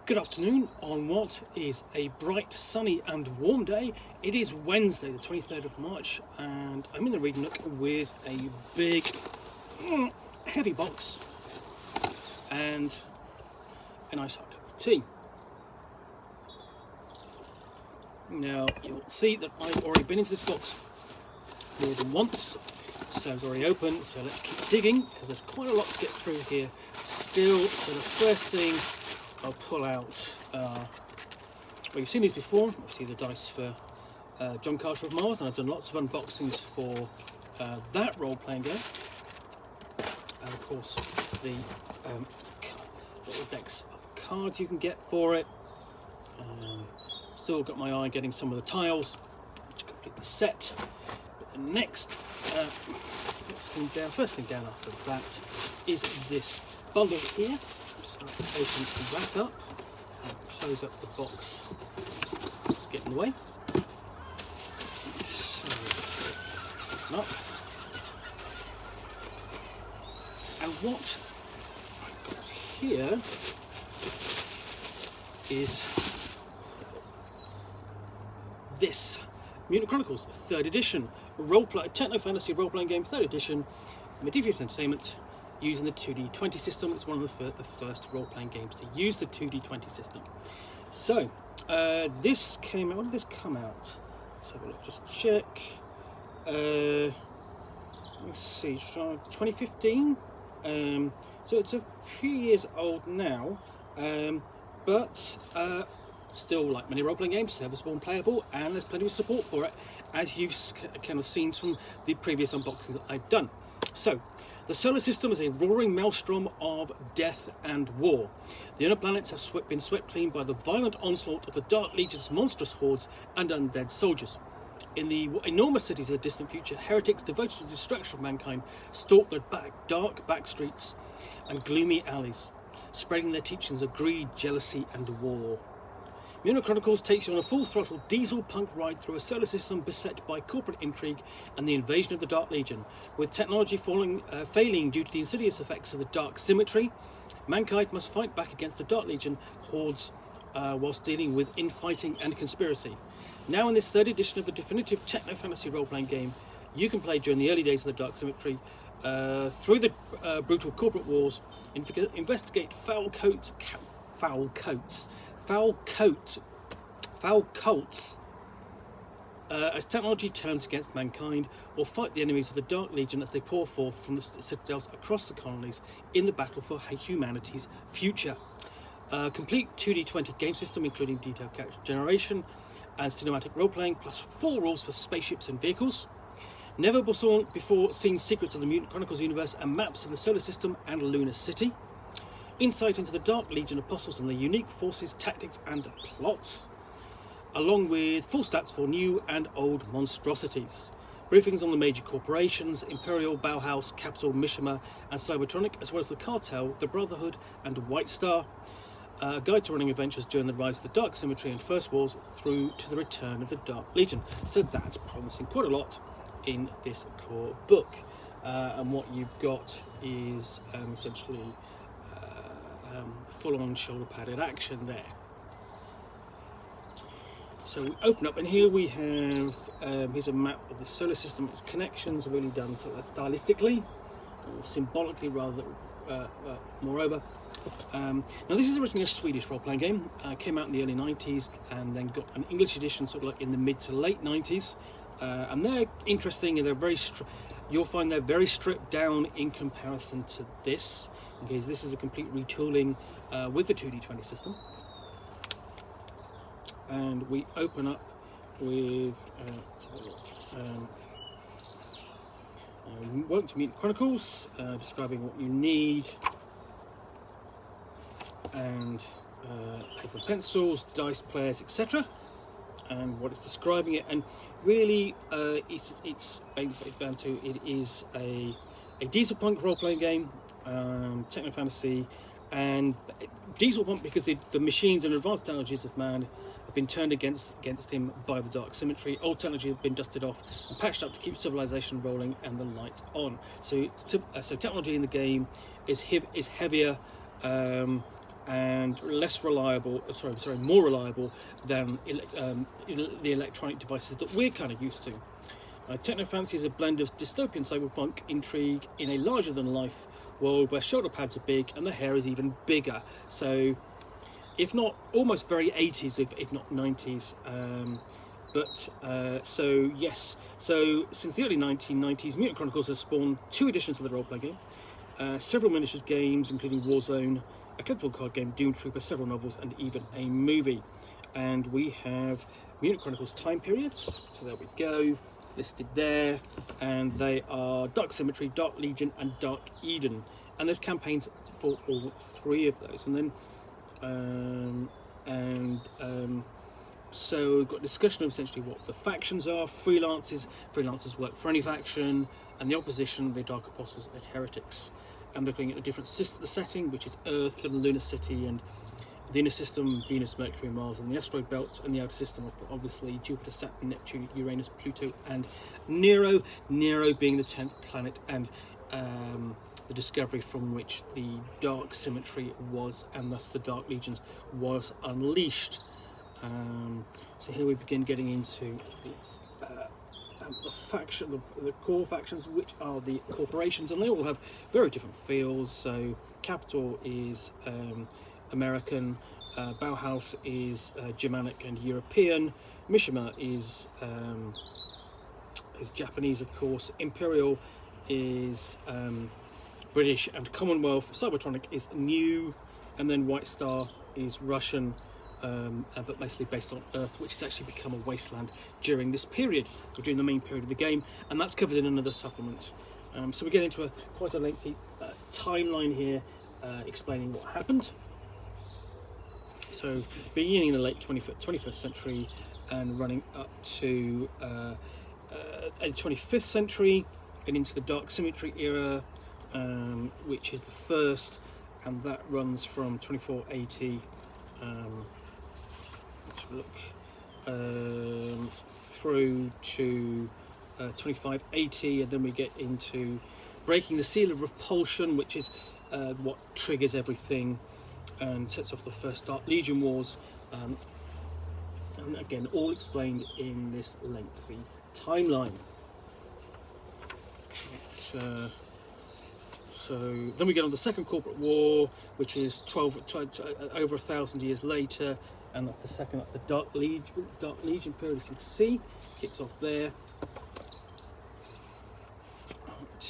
Good afternoon on what is a bright, sunny and warm day. It is Wednesday the 23rd of March and I'm in the reading nook with a big, heavy box and a nice hot cup of tea. Now you'll see that I've already been into this box more than once, so it's already open, so let's keep digging because there's quite a lot to get through here still. So the first thing I'll pull out, well, you've seen these before, obviously the dice for John Carter of Mars, and I've done lots of unboxings for that role-playing game, and of course the little decks of cards you can get for it. Still got my eye getting some of the tiles to complete the set, but the first thing down after that is this bundle here. So let's open that up and close up the box. Just get in the way. So, open up. And what I've got here is this Mutant Chronicles 3rd edition, techno-fantasy role-playing game, 3rd edition, Modiphius Entertainment, using the 2D20 system. It's one of the first role-playing games to use the 2D20 system. So, this came out, when did this come out? Let's have a look, just check. Let's see, 2015? So it's a few years old now, but still, like many role-playing games, serviceable and playable, and there's plenty of support for it, as you've kind of seen from the previous unboxings that I've done. So, the solar system is a roaring maelstrom of death and war. The inner planets have been swept clean by the violent onslaught of the Dark Legion's monstrous hordes and undead soldiers. In the enormous cities of the distant future, heretics devoted to the destruction of mankind stalk their dark back streets and gloomy alleys, spreading their teachings of greed, jealousy and war. Mutant Chronicles takes you on a full-throttle diesel punk ride through a solar system beset by corporate intrigue and the invasion of the Dark Legion. With technology failing due to the insidious effects of the dark symmetry, mankind must fight back against the Dark Legion hordes whilst dealing with infighting and conspiracy. Now in this 3rd edition of the definitive techno-fantasy role-playing game, you can play during the early days of the dark symmetry, through the brutal corporate wars, investigate foul cults as technology turns against mankind, or fight the enemies of the Dark Legion as they pour forth from the citadels across the colonies in the battle for humanity's future. Complete 2D20 game system including detailed character generation and cinematic role-playing, plus full rules for spaceships and vehicles. Never before seen secrets of the Mutant Chronicles universe and maps of the solar system and Lunar City. Insight into the Dark Legion apostles and their unique forces, tactics and plots, along with full stats for new and old monstrosities. Briefings on the major corporations, Imperial, Bauhaus, Capital, Mishima and Cybertronic, as well as the Cartel, the Brotherhood and White Star. A guide to running adventures during the rise of the Dark Symmetry and First Wars through to the return of the Dark Legion. So that's promising quite a lot in this core book. And what you've got is essentially full-on shoulder-padded action there. So we open up, and here we have here's a map of the solar system. Its connections are really done stylistically, or symbolically rather. Moreover, now this is originally a Swedish role-playing game. Came out in the early 90s, and then got an English edition sort of like in the mid to late 90s. And they're interesting, and they're very. You'll find they're very stripped down in comparison to this. Because this is a complete retooling with the 2D20 system. And we open up with let's have a look. Welcome to Mutant Chronicles, describing what you need, and paper and pencils, dice players, etc. And what it's describing it, and really it's down to it is a diesel punk role-playing game. Techno fantasy, and diesel punk because the machines and advanced technologies of man have been turned against him by the dark symmetry. Old technology has been dusted off and patched up to keep civilization rolling and the lights on. So technology in the game is heavier, and more reliable than the electronic devices that we're kind of used to. Technofantasy is a blend of dystopian cyberpunk intrigue in a larger-than-life world where shoulder pads are big and the hair is even bigger. So, if not almost very 80s, if not 90s. So since the early 1990s, Mutant Chronicles has spawned 2 editions of the roleplay game, several miniatures games, including Warzone, a collectible card game, Doom Trooper, several novels, and even a movie. And we have Mutant Chronicles time periods. So there we go, listed there, and they are Dark Symmetry, Dark Legion, and Dark Eden. And there's campaigns for all 3 of those. And then so we've got discussion of essentially what the factions are. Freelancers work for any faction, and the opposition, the Dark Apostles and Heretics. And looking at the different the setting, which is Earth and Lunar City, and the inner system, Venus, Mercury, Mars, and the asteroid belt, and the outer system, obviously Jupiter, Saturn, Neptune, Uranus, Pluto, and Nero. Nero being the 10th planet, and the discovery from which the Dark Symmetry was, and thus the Dark Legions, was unleashed. So here we begin getting into the faction, the core factions, which are the corporations, and they all have very different feels. So Capital is American, Bauhaus is Germanic and European, Mishima is Japanese, of course, Imperial is British, and Commonwealth. Cybertronic is new, and then White Star is Russian, but mostly based on Earth, which has actually become a wasteland during this period, or during the main period of the game, and that's covered in another supplement. So we get into quite a lengthy timeline here, explaining what happened. So beginning in the late 21st century and running up to the 25th century and into the Dark Symmetry era, which is the first, and that runs from 2480 through to 2580, and then we get into breaking the seal of repulsion, which is what triggers everything and sets off the first Dark Legion wars, and again all explained in this lengthy timeline. So then we get on the Second Corporate War, which is over 1,000 years later, and that's the second. That's the Dark Legion period, as you can see, kicks off there.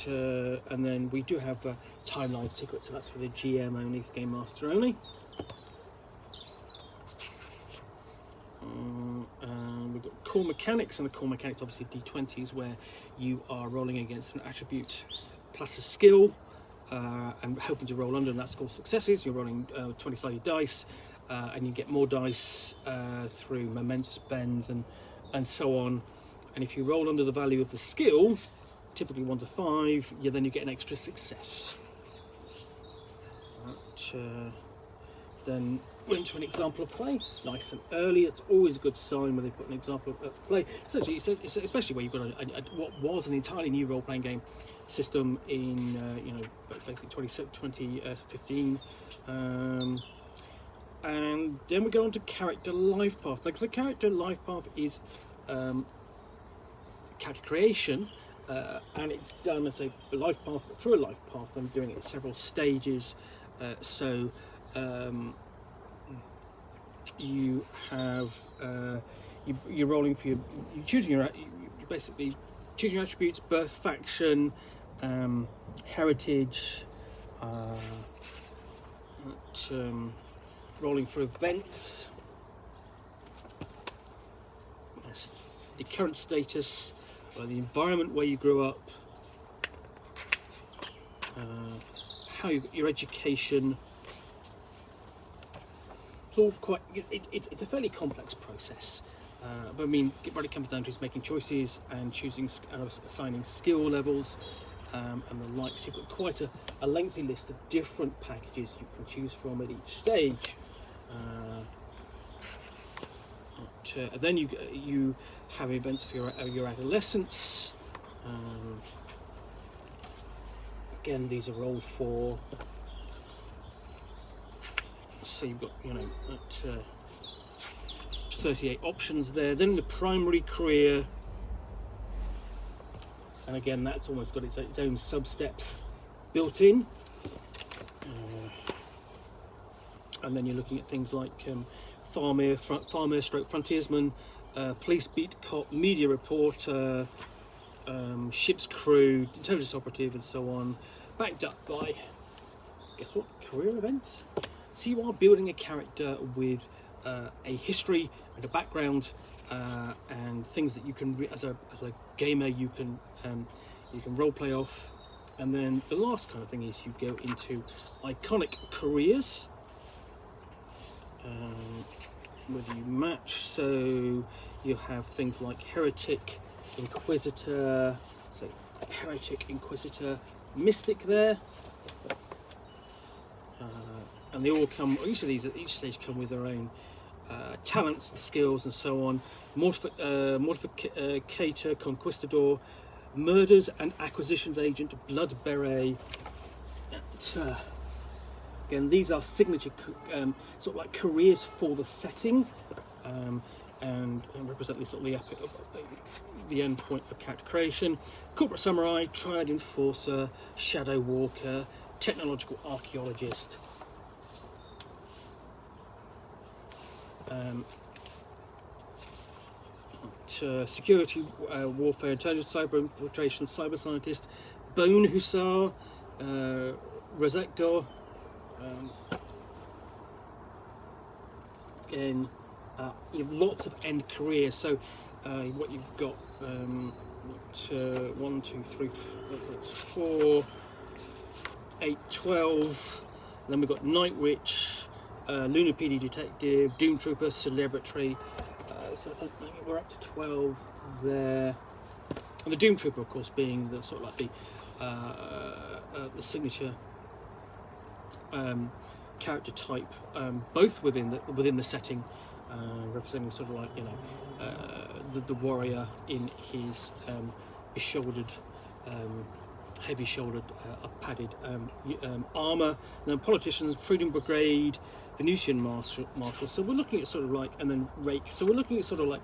And then we do have timeline secrets, so that's for the GM only, for Game Master only. We've got core mechanics, and the core mechanics obviously D20s, where you are rolling against an attribute plus a skill, and hoping to roll under, and that score successes. You're rolling 20-sided dice, and you get more dice through momentous bends and so on. And if you roll under the value of the skill, typically 1 to 5, then you get an extra success. Then we're into an example of play, nice and early. It's always a good sign when they put an example of play. Essentially, especially where you've got what was an entirely new role-playing game system in basically 2015. And then we go on to character life path. Like the character life path is character creation. And it's done as a life path through a life path. I'm doing it in several stages. You have you're rolling for you basically choosing your attributes, birth, faction, heritage, rolling for events, the current status, the environment where you grew up, your education. It's all quite. It's a fairly complex process, but I mean, what it comes down to is making choices and choosing, assigning skill levels, and the like. So you've got quite a lengthy list of different packages you can choose from at each stage. Then you have events for your adolescence. Again, these are rolled for So you've got, you know, 38 options there. Then the primary career, and again that's almost got its own sub-steps built in. And then you're looking at things like farmer stroke frontiersman, police beat cop, media reporter, ship's crew, intelligence operative, and so on, backed up by, guess what, career events. So you are building a character with a history and a background, and things that you can, as a gamer, you can role play off. And then the last kind of thing is you go into iconic careers. Whether you match, so you have things like heretic, inquisitor, so heretic, inquisitor, mystic there, and they all come, each of these at each stage come with their own talents and skills and so on. Mortificator, conquistador, murders and acquisitions agent, blood beret. Again, these are signature sort of like careers for the setting, and represent the sort of the end point of character creation. Corporate samurai, triad enforcer, shadow walker, technological archaeologist. Security, warfare, intelligence, cyber infiltration, cyber scientist, bone hussar, resector. Again, you have lots of end careers. So what you've got, 1, 2, 3, 4, 8, 12. And then we've got Night Witch, Lunar PD detective, Doom Trooper, celebrity. So that's, we're up to 12 there. And the Doom Trooper, of course, being the sort of like the signature character type, both within the setting, representing sort of like, you know, the warrior in his be-shouldered, heavy-shouldered, padded armour, and then politicians, Freedom Brigade, Venusian Marshal. So we're looking at sort of like, and then Rake. So we're looking at sort of like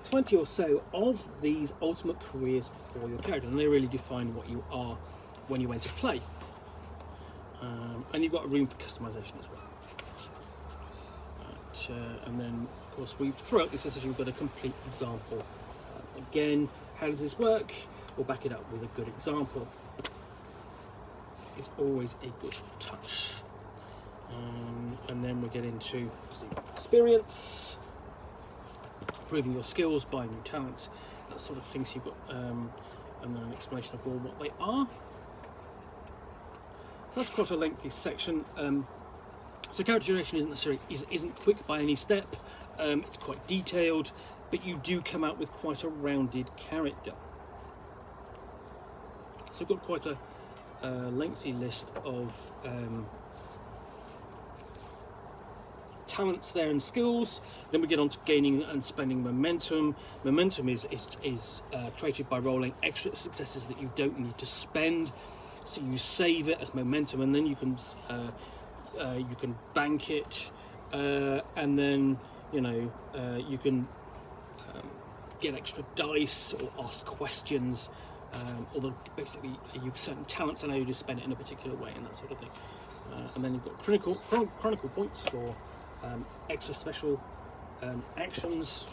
20 or so of these ultimate careers for your character, and they really define what you are when you enter play. And you've got a room for customization as well. And then, of course, throughout this session we've got a complete example. Again, how does this work? We'll back it up with a good example. It's always a good touch. And then we get into experience, improving your skills, buying new talents, that sort of things you've got, and then an explanation of all what they are. So that's quite a lengthy section. So character generation isn't quick by any step. It's quite detailed, but you do come out with quite a rounded character. So I've got quite a lengthy list of talents there and skills. Then we get on to gaining and spending momentum. Momentum is created by rolling extra successes that you don't need to spend. So you save it as momentum, and then you can bank it, and then you can get extra dice or ask questions, although basically you have certain talents and how you just spend it in a particular way and that sort of thing. And then you've got chronicle points for extra special actions.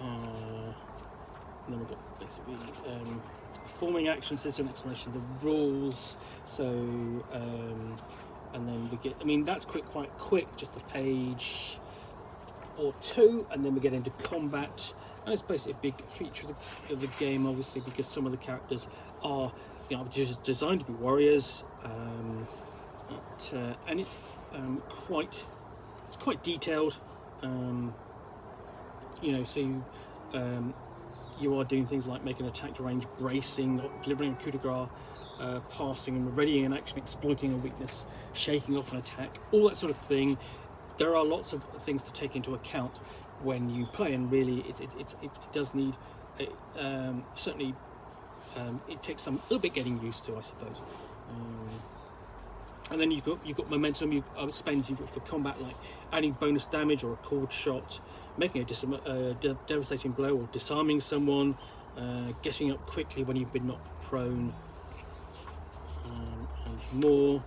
And then we've got basically performing actions. There's an explanation of the rules. So, and then we get, that's quite quick, just a page or two, and then we get into combat. And it's basically a big feature of the game, obviously, because some of the characters are, just designed to be warriors, and it's quite detailed. So you are doing things like making attack to range, bracing, delivering a coup de grace, passing and readying an action, exploiting a weakness, shaking off an attack, all that sort of thing. There are lots of things to take into account when you play, and really it does need certainly it takes a little bit getting used to, I suppose. And then you've got momentum you spend for combat, like adding bonus damage or a cord shot, making a devastating blow or disarming someone, getting up quickly when you've been knocked prone, and more.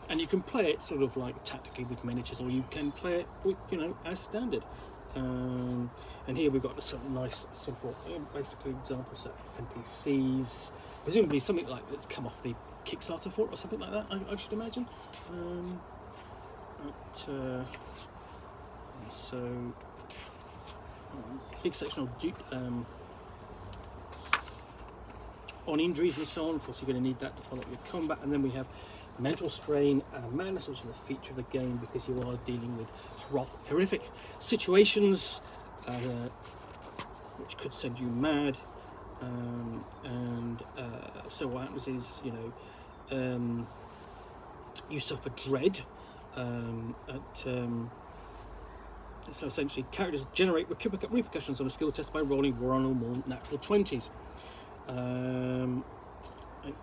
And you can play it sort of like tactically with miniatures, or you can play it with, as standard. And here we've got some nice, simple, basically examples of NPCs, presumably something like that's come off the Kickstarter for it, or something like that, I should imagine. Big section on injuries and so on. Of course, you're going to need that to follow up your combat. And then we have mental strain and madness, which is a feature of the game because you are dealing with horrific situations which could send you mad. So what happens is, you suffer dread. So essentially, characters generate repercussions on a skill test by rolling 1 or more natural 20s. And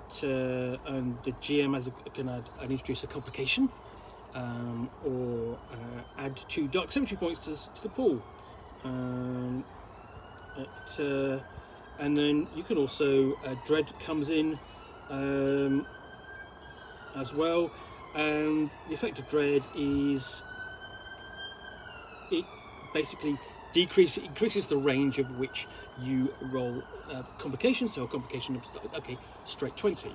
the GM can add and introduce a complication, or add 2 dark symmetry points to the pool. And then you can also dread comes in as well. And the effect of dread is it basically increases the range of which you roll complications. So a complication of straight 20,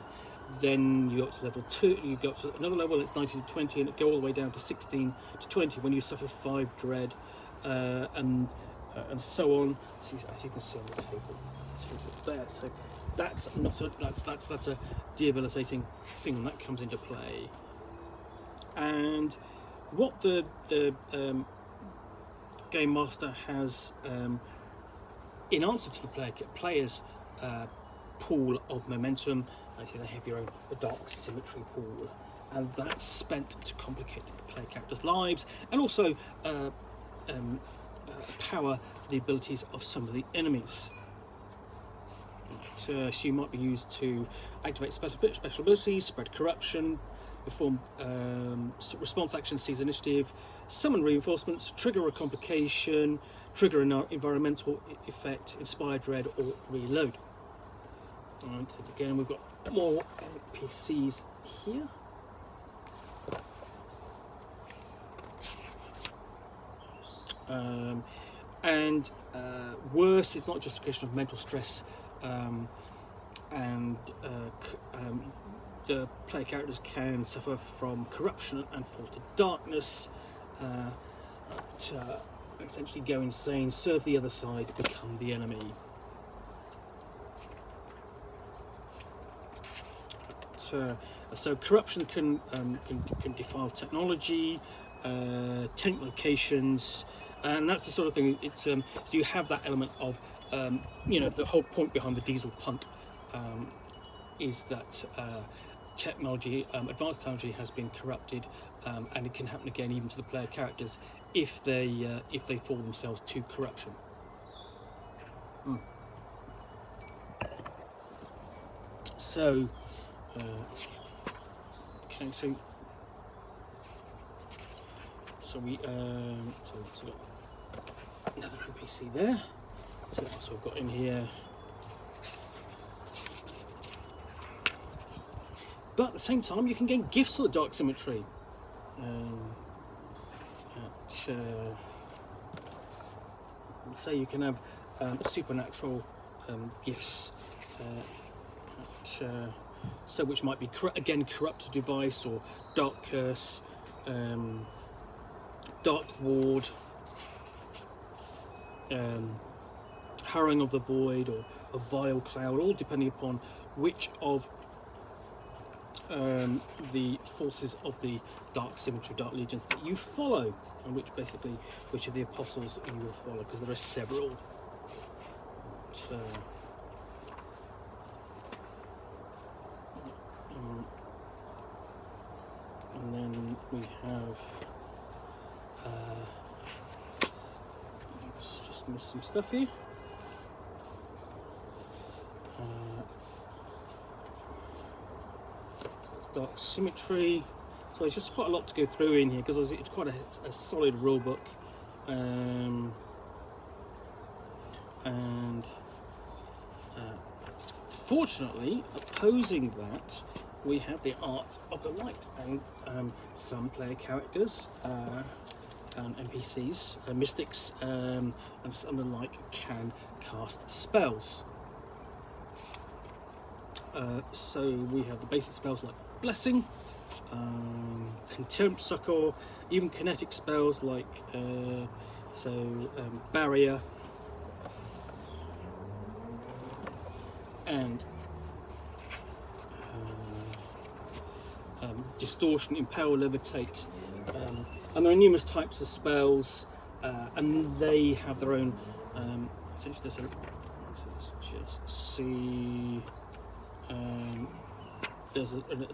then you go up to level 2, you go up to another level, it's 19 to 20, and it go all the way down to 16 to 20 when you suffer 5 dread, and so on. So as you can see on the table there, so that's a debilitating thing, and that comes into play. And what the Game Master has, in answer to the player's pool of momentum, actually they have your own dark symmetry pool, and that's spent to complicate the player characters' lives and also power the abilities of some of the enemies. So you might be used to activate special abilities, spread corruption, perform response action, seize initiative, summon reinforcements, trigger a complication, trigger an environmental effect, inspire dread, or reload. And again, we've got more NPCs here. And worse, it's not just a question of mental stress, the player characters can suffer from corruption and fall to darkness, essentially go insane, serve the other side, become the enemy. So corruption can defile technology, taint locations, and that's the sort of thing. It's so you have that element of the whole point behind the diesel punk is that technology, advanced technology, has been corrupted, and it can happen again even to the player characters if they fall themselves to corruption. So, okay, so we so got another NPC there. So what else we've got in here? But at the same time, you can gain gifts for the dark symmetry. So you can have supernatural gifts, so which might be again corrupted device or dark curse, dark ward, harrowing of the void, or a vile cloud, all depending upon which of the forces of the dark symmetry, dark legions that you follow, and which of the apostles you will follow, because there are several. And then we have just missed some stuff here. dark symmetry. So it's just quite a lot to go through in here because it's quite a solid rule book. And fortunately, opposing that, we have the Art of the Light, and some player characters and NPCs, mystics, and some of the like can cast spells. So we have the basic spells like Blessing, Contempt, Succor, even kinetic spells like Barrier, and Distortion, Impel, Levitate, and there are numerous types of spells, and they have their own. Essentially, let's just see. There's an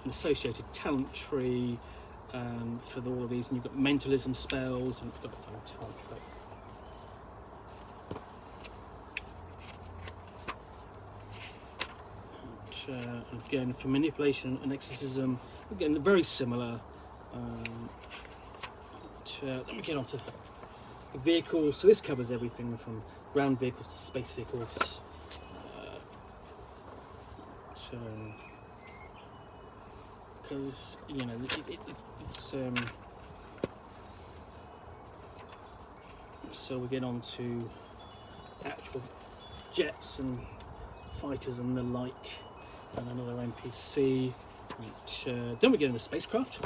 associated talent tree for all of these, and you've got mentalism spells, and it's got its own talent tree. Again, for manipulation and exorcism, again very similar. Let me get on to vehicles. So this covers everything from ground vehicles to space vehicles. Because you know it's so we get on to actual jets and fighters and the like, and another NPC. And, then we get into spacecraft.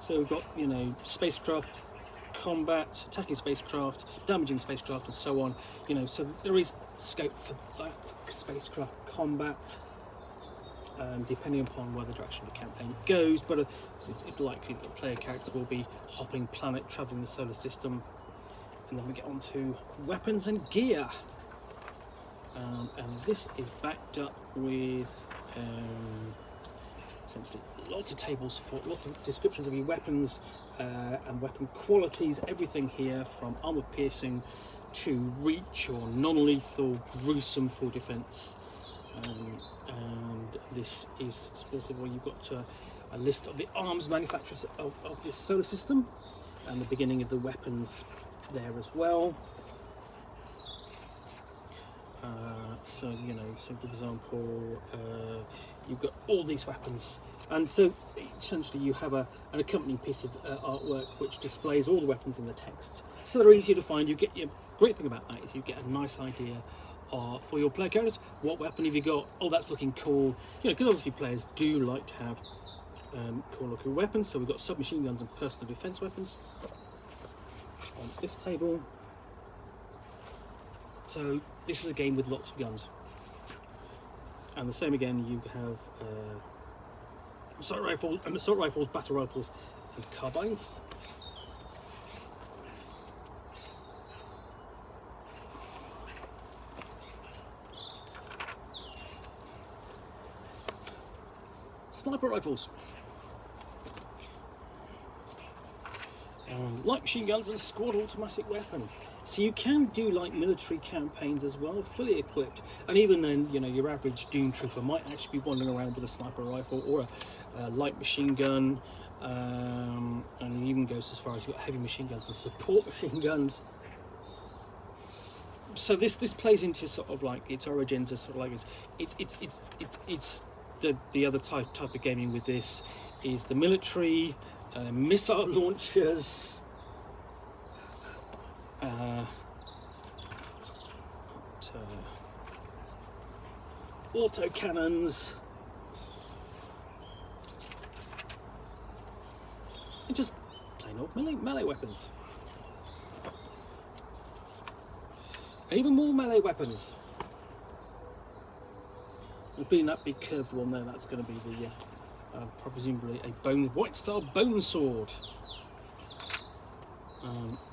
So we've got, you know, spacecraft combat, attacking spacecraft, damaging spacecraft, and so on. You know, so there is scope for that spacecraft combat, depending upon where the direction of the campaign goes. But it's likely that the player characters will be hopping planet, traveling the solar system, and then we get on to weapons and gear. And this is backed up with essentially lots of tables for lots of descriptions of your weapons and weapon qualities, everything here from armor piercing to reach or non-lethal, gruesome full defense. And this is supported where you've got a list of the arms manufacturers of this solar system and the beginning of the weapons there as well. So, you know, so for example, you've got all these weapons, and so essentially you have an accompanying piece of artwork which displays all the weapons in the text. So they're easier to find. You get your great thing about that is you get a nice idea for your player characters. What weapon have you got? Oh, that's looking cool. You know, because obviously players do like to have cool looking weapons. So we've got submachine guns and personal defense weapons on this table. So this is a game with lots of guns, and the same again. You have assault rifles, battle rifles, and carbines. Sniper rifles, light machine guns, and squad automatic weapons. So you can do like military campaigns as well, fully equipped, and even then, you know, your average Doom trooper might actually be wandering around with a sniper rifle or a light machine gun, and it even goes as far as you've got heavy machine guns and support machine guns. So this plays into sort of like its origins as sort of like it's the other type of gaming with this is the military, missile launchers. Auto cannons, and just plain old melee weapons, and even more melee weapons. And being that big curved one there, that's going to be the presumably a white star bone sword.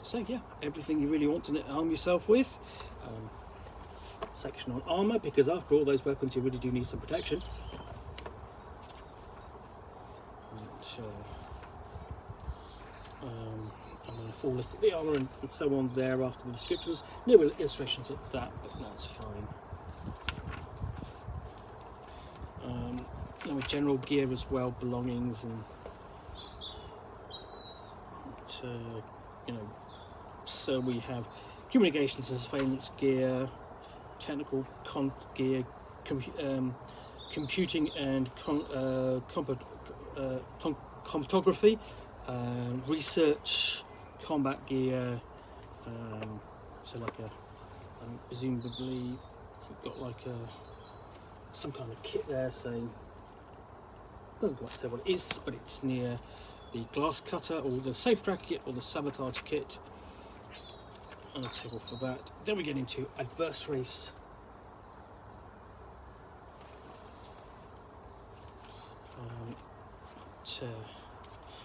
So yeah, everything you really want to arm yourself with. Section on armour, because after all those weapons you really do need some protection. And then a full list of the armour and so on there after the descriptions. No illustrations of that, but that's fine. Then with general gear as well, belongings and you know. So we have communications and surveillance gear, technical gear, computing and chromatography, research, combat gear. So like presumably you've got like some kind of kit there. So doesn't quite say what it is, but it's near the glass cutter or the safe track kit or the sabotage kit. And a table for that. Then we get into adversaries.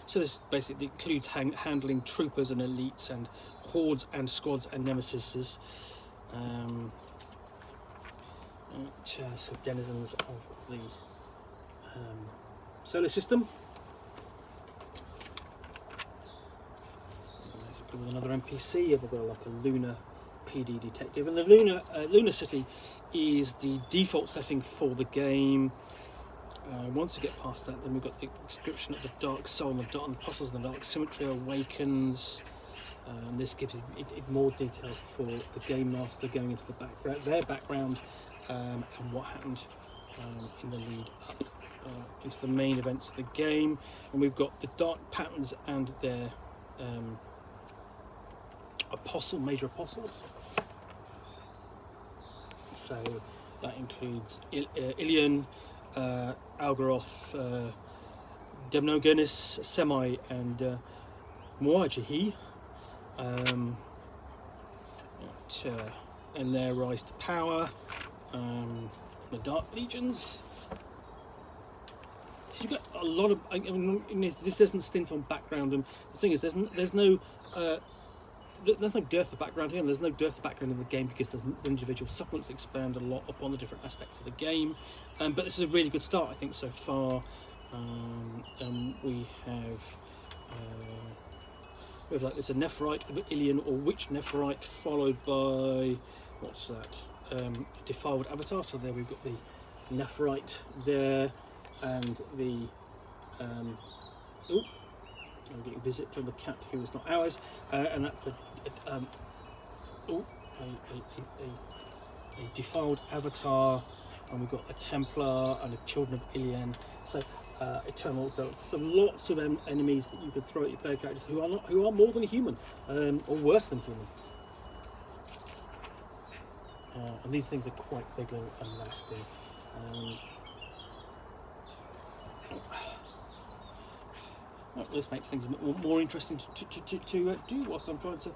So this basically includes handling troopers and elites and hordes and squads and nemesises. So denizens of the solar system. Basically with another NPC, we've got like a lunar PD detective, and the lunar city is the default setting for the game. Once we get past that, then we've got the description of the dark soul and the apostles and the dark symmetry awakens. And this gives it more detail for the game master going into their background and what happened in the lead up into the main events of the game. And we've got the dark patterns and their major apostles. So that includes Ilion, Algaroth, Demnogenis, Semi, and Muajihi, and their rise to power, the Dark Legions. So you've got a lot of. I mean, this doesn't stint on background, and the thing is, there's no dearth of background here, and there's no dearth of background in the game because the individual supplements expand a lot upon the different aspects of the game. But this is a really good start, I think, so far. We have like it's a Nephirite, Ilion or Witch Nephirite, followed by what's that? Defiled Avatar. So there we've got the Nephirite there, and the I'm getting a visit from the cat who is not ours, and that's a defiled Avatar, and we've got a Templar and a Children of Ilion. So Eternal. So some lots of enemies that you can throw at your player characters who are more than human, or worse than human. And these things are quite big and nasty. Well, this makes things a bit more interesting to do whilst I'm trying to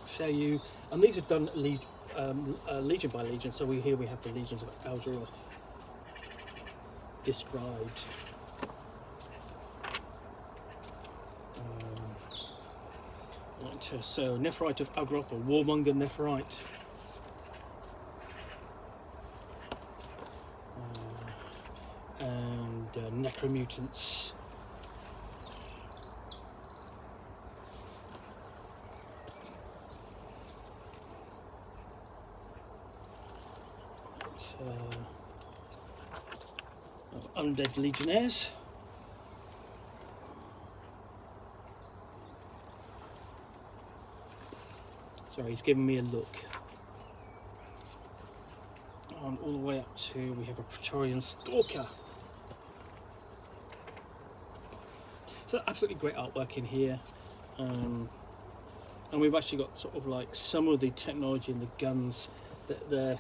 show you. And these are done legion by legion. So here we have the legions of Algaroth described. So Nephirite of Algaroth, or Warmonger Nephirite. And Necromutants. Undead Legionnaires. Sorry, he's giving me a look. And all the way up to, we have a Praetorian Stalker. So absolutely great artwork in here. And we've actually got sort of like some of the technology in the guns that they're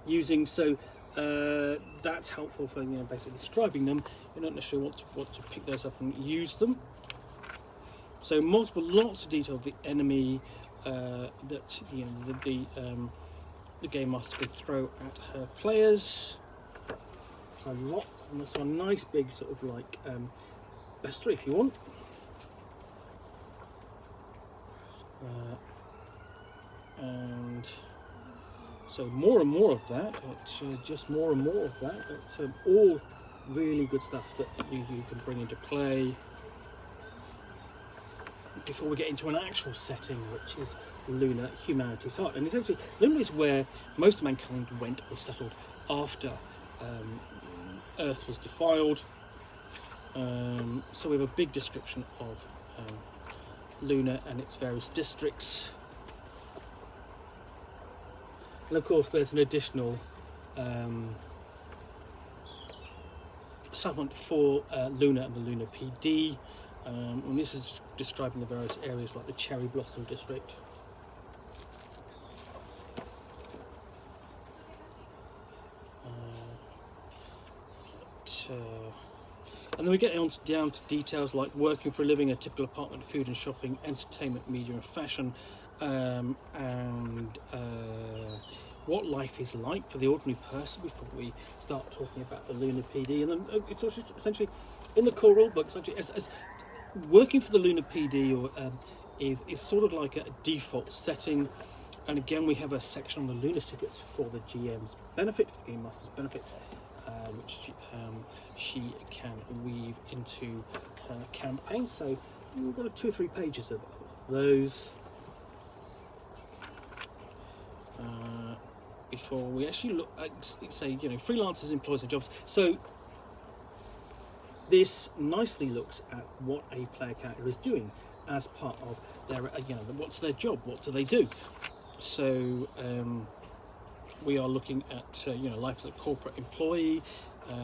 using. So that's helpful for basically describing them. You don't necessarily want to pick those up and use them. So lots of detail of the enemy that the game master can throw at her players. A lot, and that's a nice big sort of like bestiary if you want. And so more and more of that. Just more and more of that. It's all really good stuff that you can bring into play. before we get into an actual setting, which is lunar humanity's heart. And essentially, Luna is where most of mankind went or settled after Earth was defiled. So we have a big description of Luna and its various districts. And of course, there's an additional supplement for Luna and the Luna PD. And this is describing the various areas like the Cherry Blossom District. And then we get down to details like working for a living, a typical apartment, food and shopping, entertainment, media and fashion, and what life is like for the ordinary person before we start talking about the Luna PD. And then it's also essentially in the core rulebook, essentially as working for the Luna PD is sort of like a default setting. And again, we have a section on the Luna secrets for the GM's benefit, for the Game Master's benefit, which she can weave into her campaign. So we've got 2 or 3 pages of those before we actually look at, say, freelancers, employees and jobs. So this nicely looks at what a player character is doing as part of their, what's their job, what do they do. So we are looking at life as a corporate employee,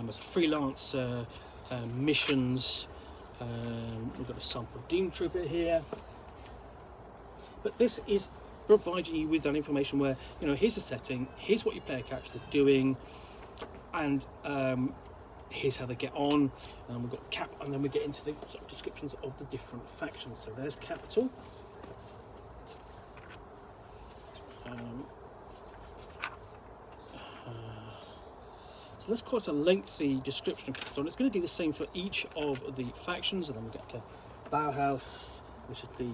as a freelancer, missions. We've got a sample Dean Trooper here, but this is providing you with that information where here's a setting, here's what your player characters are doing, and here's how they get on. And we've got Cap, and then we get into the sort of descriptions of the different factions. So there's Capital. So that's quite a lengthy description of Capital, and it's going to do the same for each of the factions. And then we get to Bauhaus, which is the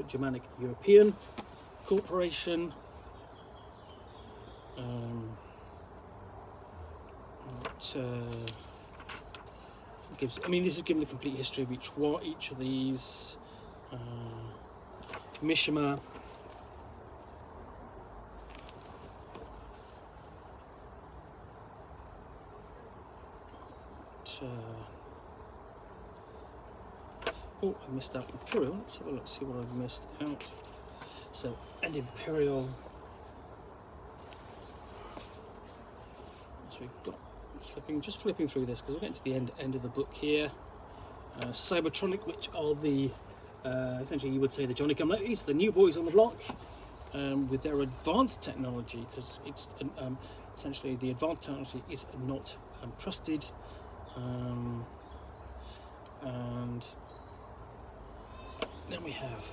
Germanic European Corporation. This is given the complete history of each of these. Mishima. I missed out Imperial. Let's have a look, see what I've missed out. So, and Imperial. So we've got flipping through this because we're getting to the end of the book here. Cybertronic, which are the essentially you would say the Johnny Come Latelys, the new boys on the block, with their advanced technology, because it's essentially the advanced technology is not trusted. And then we have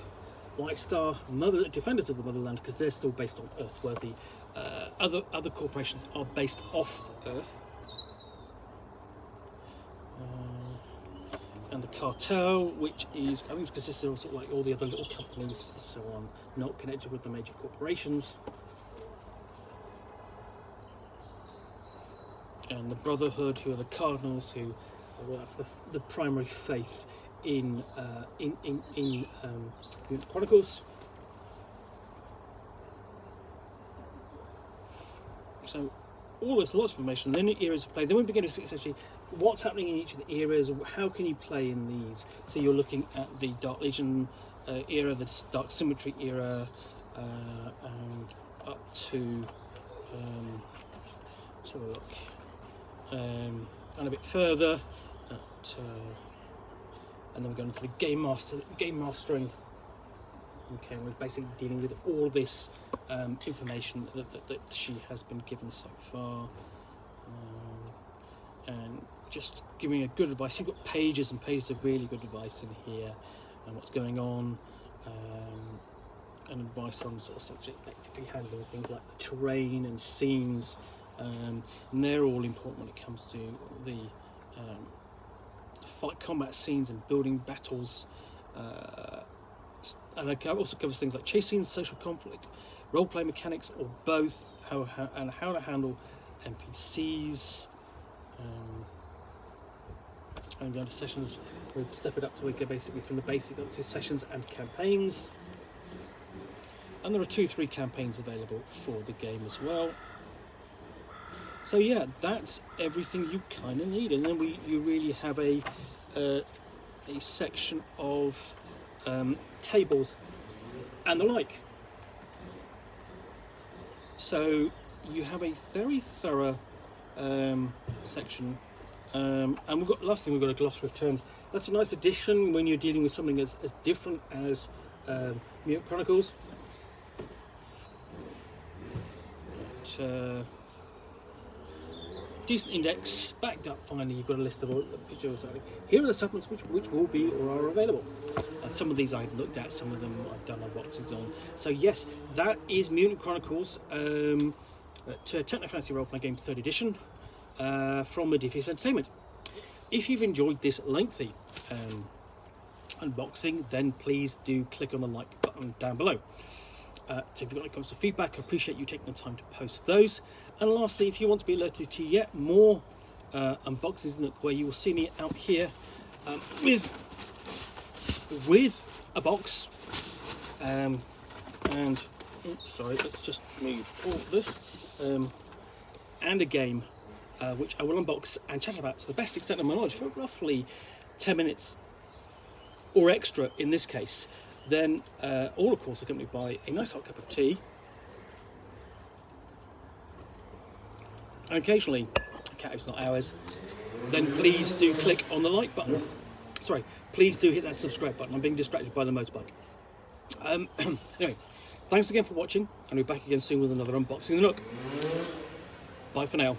White Star, Defenders of the Motherland, because they're still based on Earth, where the other corporations are based off Earth. And the Cartel, which is, I think it's consistent of sort of like all the other little companies and so on, not connected with the major corporations. And the Brotherhood, who are the Cardinals, who, well, that's the primary faith in Mutant Chronicles. So all this, lots of information. Then the eras of play. Then we begin to see essentially what's happening in each of the eras. How can you play in these? So you're looking at the Dark Legion era, the Dark Symmetry era, and up to let's have a look. And a bit further, and then we're going to the game mastering. Okay, we're basically dealing with all this information that she has been given so far, and just giving a good advice. You've got pages and pages of really good advice in here, and what's going on, and advice on sort of effectively handling things like the terrain and scenes. And they're all important when it comes to the combat scenes and building battles, and it also covers things like chase scenes, social conflict, role-play mechanics, or both, how to handle NPCs, and going to sessions We'll step it up so we go basically from the basic up to sessions and campaigns. And there are 2-3 campaigns available for the game as well. So yeah, that's everything you kind of need. And then you really have a section of tables and the like. So you have a very thorough section, and last thing we've got a glossary of terms. That's a nice addition when you're dealing with something as different as Mutant Chronicles. Decent index, backed up finally. You've got a list of all the pictures. Here are the supplements which will be or are available. Some of these I've looked at, some of them I've done unboxings on. So yes, that is Mutant Chronicles, Techno Fantasy Role Playing Game 3rd Edition from Modiphius Entertainment. If you've enjoyed this lengthy unboxing, then please do click on the like button down below. So if you've got any comments or feedback, I appreciate you taking the time to post those. And lastly, if you want to be alerted to yet more unboxings, where you will see me out here with a box sorry, let's just move all this and a game which I will unbox and chat about to the best extent of my knowledge for roughly 10 minutes or extra in this case. Then all of course accompanied by a nice hot cup of tea, and occasionally a cat who's not ours. Then please do click on the like button. Sorry, please do hit that subscribe button. I'm being distracted by the motorbike. Anyway, thanks again for watching, and we'll be back again soon with another unboxing of the Nook. Bye for now.